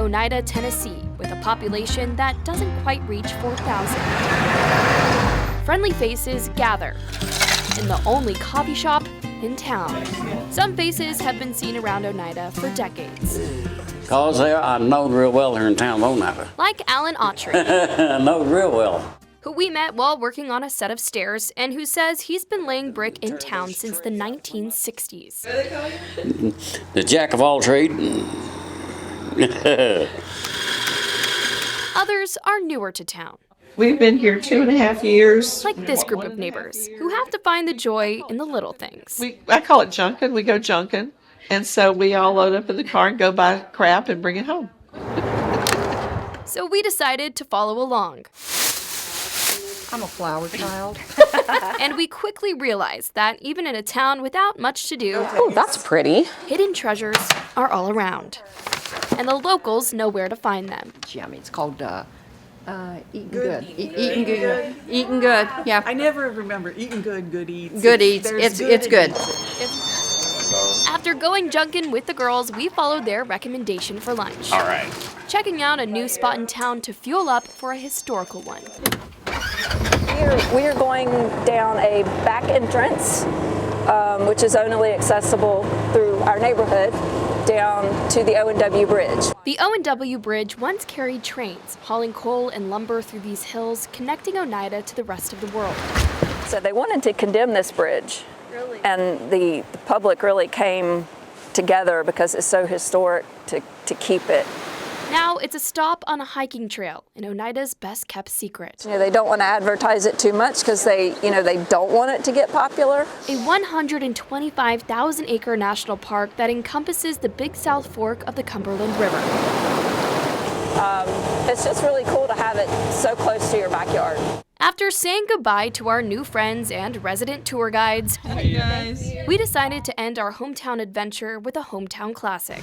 Oneida, Tennessee, with a population that doesn't quite reach 4,000. Friendly faces gather in the only coffee shop in town. Some faces have been seen around Oneida for decades. Because I know real well here in town of Oneida. Like Alan Autry, I know real well. who we met while working on a set of stairs and who says he's been laying brick in town since the 1960s. The jack of all trades. Others are newer to town, We've been here 2.5 years. like this group of neighbors who have to find the joy in the little things. I call it junkin'. We go junkin'. And so we all load up in the car and go buy crap and bring it home. So we decided to follow along. I'm a flower child. And we quickly realized that even in a town without much to do, Oh, that's pretty. hidden treasures are all around. And the locals know where to find them. Yummy. It's called Eating Good. Eating Good. Eating Good. Yeah. I never remember eating good, good eats. Good eats. There's It's good. After going junkin' with the girls, we followed their recommendation for lunch. All right. Checking out a new spot in town to fuel up for a historical one. We are going down a back entrance, which is only accessible through our neighborhood, down to the O&W Bridge. The O&W Bridge once carried trains, hauling coal and lumber through these hills, connecting Oneida to the rest of the world. So they wanted to condemn this bridge. Really? And the public really came together because it's so historic to keep it. Now it's a stop on a hiking trail in Oneida's best-kept secret. They don't want to advertise it too much because they don't want it to get popular. A 125,000-acre national park that encompasses the Big South Fork of the Cumberland River. It's just really cool to have it so close to your backyard. After saying goodbye to our new friends and resident tour guides, we decided to end our hometown adventure with a hometown classic.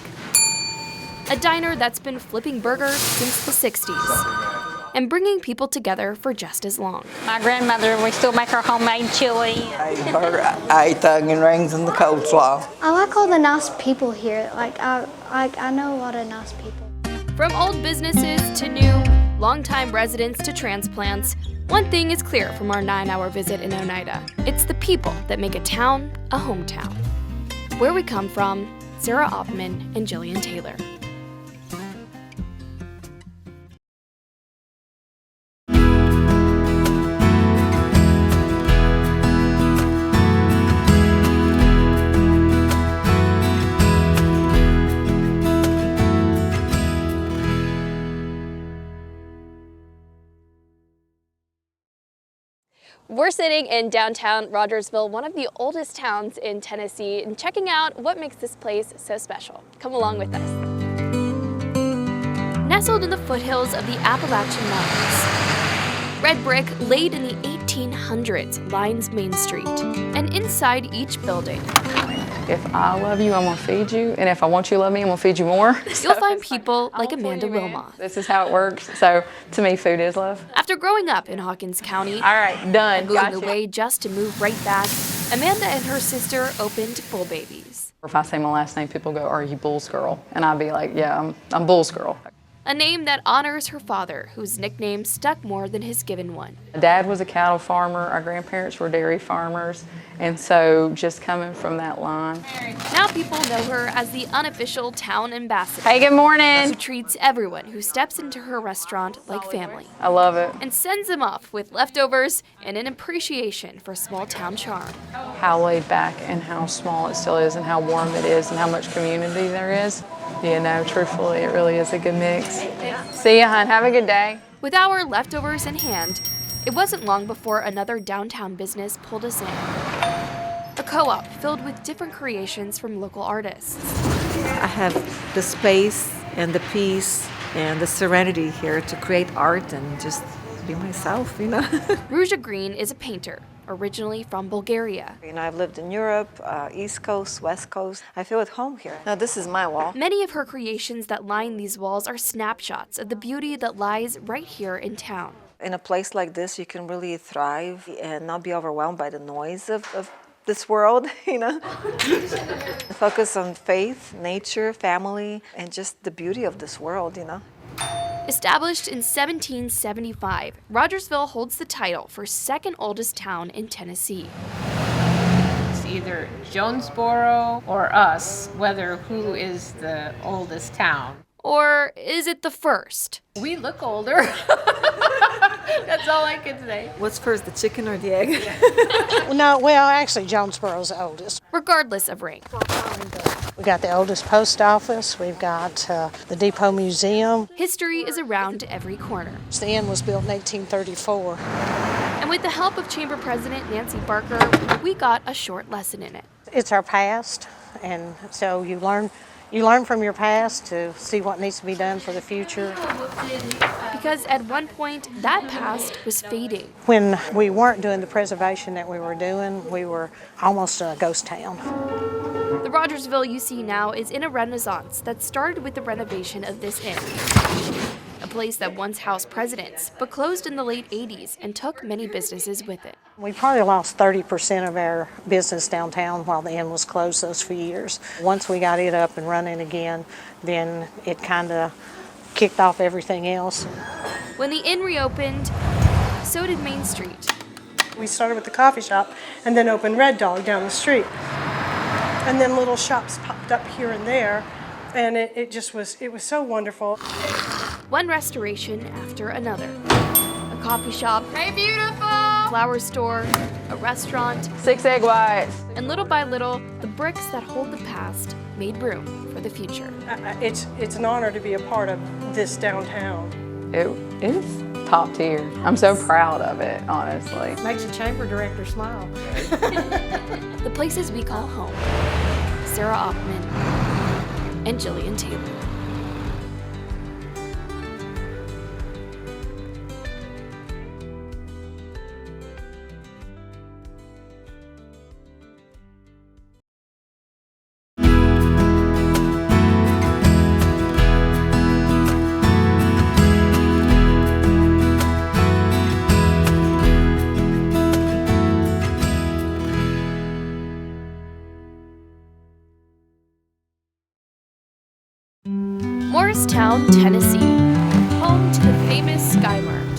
A diner that's been flipping burgers since the 60s and bringing people together for just as long. My grandmother, we still make our homemade chili. I ate the onion rings and the coleslaw. I like all the nice people here. I know a lot of nice people. From old businesses to new, longtime residents to transplants, one thing is clear from our 9-hour visit in Oneida. It's the people that make a town a hometown. Where we come from, Sarah Oppman and Jillian Taylor. We're sitting in downtown Rogersville, one of the oldest towns in Tennessee, and checking out what makes this place so special. Come along with us. Nestled in the foothills of the Appalachian Mountains, red brick laid in the 1800s lines Main Street, and inside each building, If I love you, I'm gonna feed you, and if I want you to love me, I'm gonna feed you more. you'll find people like Amanda Wilmoth. This is how it works. So to me, food is love. After growing up in Hawkins County, All right, done. moving Gotcha. away just to move right back, Amanda and her sister opened Bull Babies. If I say my last name, people go, "Are you Bull's girl?" And I'd be like, "Yeah, I'm Bull's girl." A name that honors her father, whose nickname stuck more than his given one. My dad was a cattle farmer. Our grandparents were dairy farmers. And so just coming from that line. Now people know her as the unofficial town ambassador. Hey, good morning. She treats everyone who steps into her restaurant like family I love it. and sends them off with leftovers and an appreciation for small town charm. How laid back and how small it still is and how warm it is and how much community there is. You know, truthfully, it really is a good mix. See ya, hon. Have a good day. With our leftovers in hand, it wasn't long before another downtown business pulled us in. A co-op filled with different creations from local artists. I have the space and the peace and the serenity here to create art and just be myself, you know. Ruja Green is a painter, originally from Bulgaria. I've lived in Europe, East Coast, West Coast. I feel at home here. Now this is my wall. Many of her creations that line these walls are snapshots of the beauty that lies right here in town. In a place like this, you can really thrive and not be overwhelmed by the noise of this world, you know. Focus on faith, nature, family, and just the beauty of this world, you know. Established in 1775, Rogersville holds the title for second oldest town in Tennessee. It's either Jonesboro or us, whether who is the oldest town. Or is it the first? We look older. That's all I can say. What's first, the chicken or the egg? No, well, actually, Jonesboro's the oldest. Regardless of rank. We got the oldest post office. We've got the Depot Museum. History is around every corner. The inn was built in 1834. And with the help of Chamber President Nancy Barker, we got a short lesson in it. It's our past, and so you learn from your past to see what needs to be done for the future. Because at one point, that past was fading. When we weren't doing the preservation that we were doing, we were almost a ghost town. The Rogersville you see now is in a renaissance that started with the renovation of this inn. A place that once housed presidents, but closed in the late 80s and took many businesses with it. We probably lost 30% of our business downtown while the inn was closed those few years. Once we got it up and running again, then it kind of kicked off everything else. When the inn reopened, so did Main Street. We started with the coffee shop and then opened Red Dog down the street. And then little shops popped up here and there, and it was so wonderful. One restoration after another. A coffee shop, hey beautiful, flower store, a restaurant, 6 egg whites. And little by little, the bricks that hold the past made room for the future. It's an honor to be a part of this downtown. It is top tier. I'm so proud of it, honestly. Makes the chamber director smile. The places we call home. Sarah Oppman and Jillian Taylor. Morristown, Tennessee, home to the famous Sky Mart,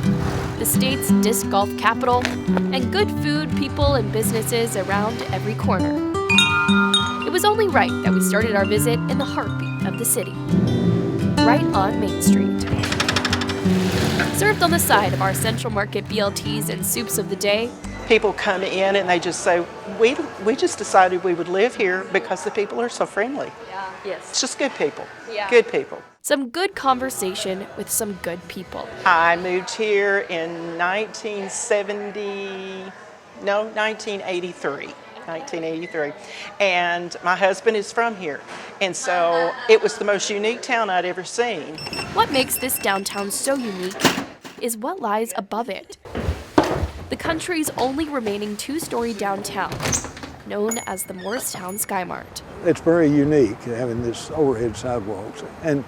the state's disc golf capital, and good food, people, and businesses around every corner. It was only right that we started our visit in the heartbeat of the city, right on Main Street. Served on the side of our Central Market BLTs and soups of the day, People come in and they just say, we just decided we would live here because the people are so friendly. Yeah. Yes. It's just good people. Yeah. Good people. Some good conversation with some good people. I moved here in 1983. And my husband is from here. And so it was the most unique town I'd ever seen. What makes this downtown so unique is what lies above it. The country's only remaining two-story downtown, known as the Morristown Sky Mart. It's very unique having this overhead sidewalks, and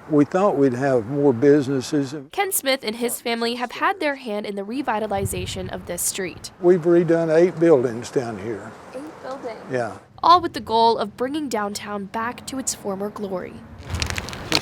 we thought we'd have more businesses. Ken Smith and his family have had their hand in the revitalization of this street. We've redone 8 buildings down here. 8 buildings? Yeah. All with the goal of bringing downtown back to its former glory.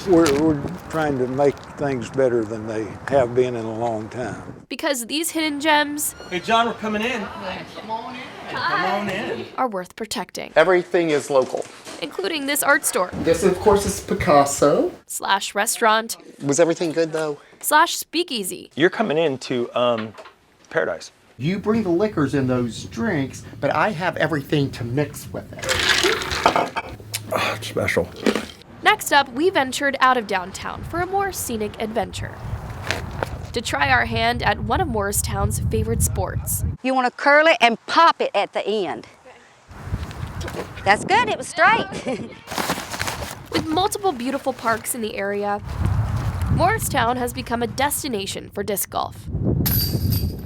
We're trying to make things better than they have been in a long time. Because these hidden gems... Hey, John, we're coming in. Come on in. Come on in. ...are worth protecting. Everything is local. Including this art store. This, of course, is Picasso. / restaurant. Was everything good, though? / speakeasy. You're coming into Paradise. You bring the liquors in those drinks, but I have everything to mix with it. Oh, it's special. Next up, we ventured out of downtown for a more scenic adventure. To try our hand at one of Morristown's favorite sports. You want to curl it and pop it at the end. That's good, it was straight. With multiple beautiful parks in the area, Morristown has become a destination for disc golf.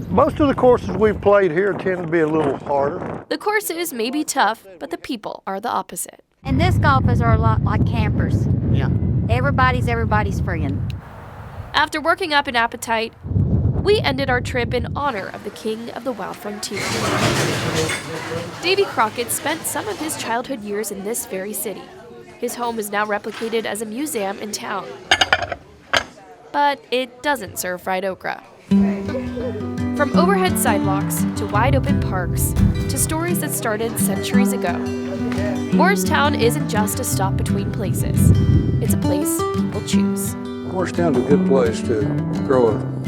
Most of the courses we've played here tend to be a little harder. The courses may be tough, but the people are the opposite. And disc golfers are a lot like campers. Yeah. Everybody's everybody's friend. After working up an appetite, We ended our trip in honor of the king of the wild frontier. Davy Crockett spent some of his childhood years in this very city. His home is now replicated as a museum in town. But it doesn't serve fried okra. From overhead sidewalks to wide open parks to stories that started centuries ago, Morristown isn't just a stop between places. It's a place people choose. Morristown's a good place to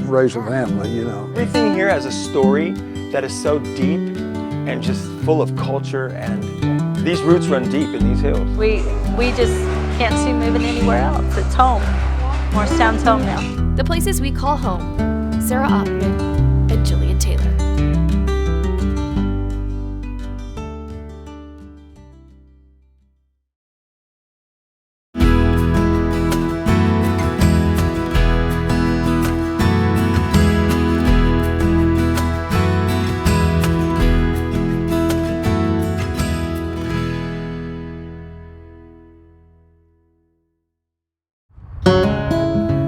raise a family, you know. Everything here has a story that is so deep and just full of culture, and these roots run deep in these hills. We just can't see moving anywhere else. It's home. Morristown's home now. The places we call home. Sarah Ottman and Jillian Taylor.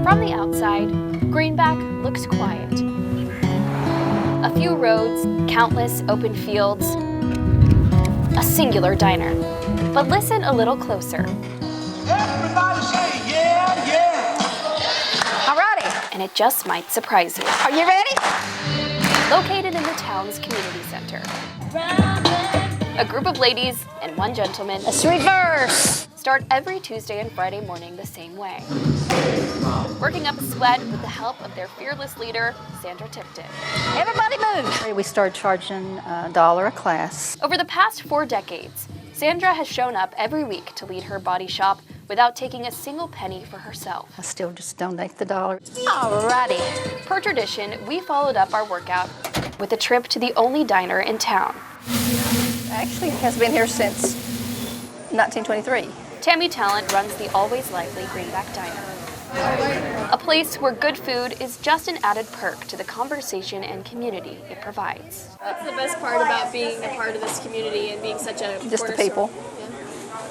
From the outside, Greenback looks quiet. A few roads, countless open fields, a singular diner. But listen a little closer. Everybody say, yeah, yeah. Alrighty. And it just might surprise you. Are you ready? Located in the town's community center. A group of ladies and one gentleman. A sweet verse. Start every Tuesday and Friday morning the same way. Working up a sweat with the help of their fearless leader, Sandra Tipton. Everybody move. We started charging $1 a class. Over the past 4 decades, Sandra has shown up every week to lead her body shop without taking a single penny for herself. I still just donate the $1. Alrighty. Per tradition, we followed up our workout with a trip to the only diner in town. Actually, it has been here since 1923. Tammy Talent runs the always lively Greenback Diner. A place where good food is just an added perk to the conversation and community it provides. What's the best part about being a part of this community and being such a Just the people.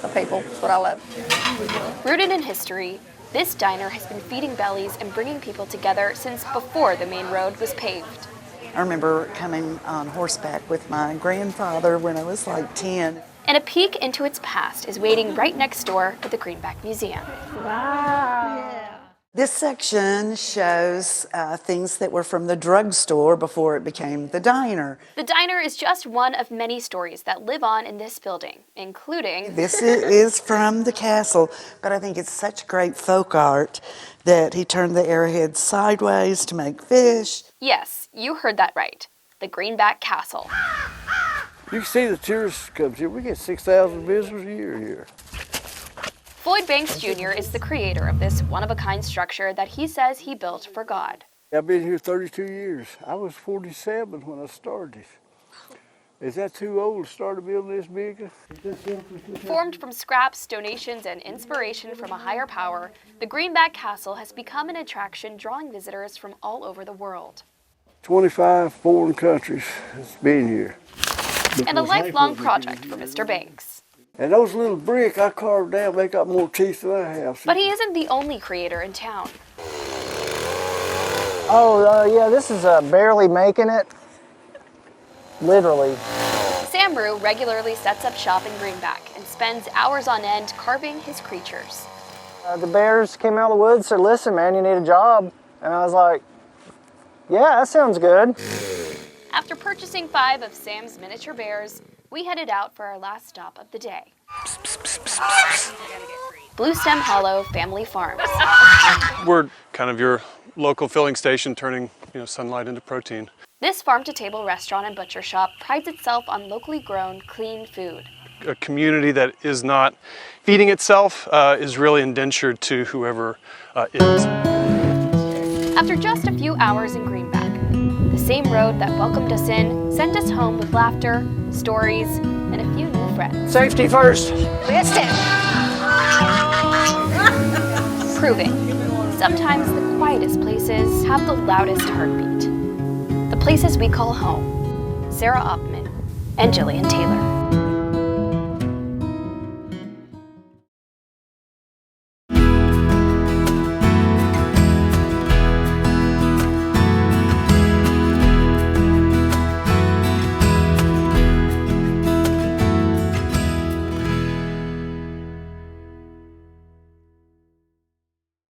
The people. That's what I love. Rooted in history, this diner has been feeding bellies and bringing people together since before the main road was paved. I remember coming on horseback with my grandfather when I was like 10. And a peek into its past is waiting right next door at the Greenback Museum. Wow. Yeah. This section shows things that were from the drugstore before it became the diner. The diner is just one of many stories that live on in this building, including... This is from the castle, but I think it's such great folk art that he turned the arrowhead sideways to make fish. Yes, you heard that right. The Greenback Castle. You can see the tourists come here. We get 6,000 visitors a year here. Floyd Banks Jr. is the creator of this one-of-a-kind structure that he says he built for God. I've been here 32 years. I was 47 when I started. Is that too old to start a building this big? Formed from scraps, donations, and inspiration from a higher power, the Greenback Castle has become an attraction drawing visitors from all over the world. 25 foreign countries has been here. And a lifelong project for Mr. Banks. And those little bricks I carved down, they got more teeth than I have. But he isn't the only creator in town. Oh, yeah, this is barely making it. Literally. Sam Rue regularly sets up shop in Greenback and spends hours on end carving his creatures. The bears came out of the woods and said, listen, man, you need a job. And I was like, yeah, that sounds good. After purchasing 5 of Sam's miniature bears, we headed out for our last stop of the day. Blue Stem Hollow Family Farms. We're kind of your local filling station, turning sunlight into protein. This farm-to-table restaurant and butcher shop prides itself on locally grown, clean food. A community that is not feeding itself is really indentured to whoever is. After just a few hours in Greenback, the same road that welcomed us in sent us home with laughter, stories, and a few new friends. Safety first. Listen. Proving sometimes the quietest places have the loudest heartbeat. The places we call home. Sarah Oppman and Jillian Taylor.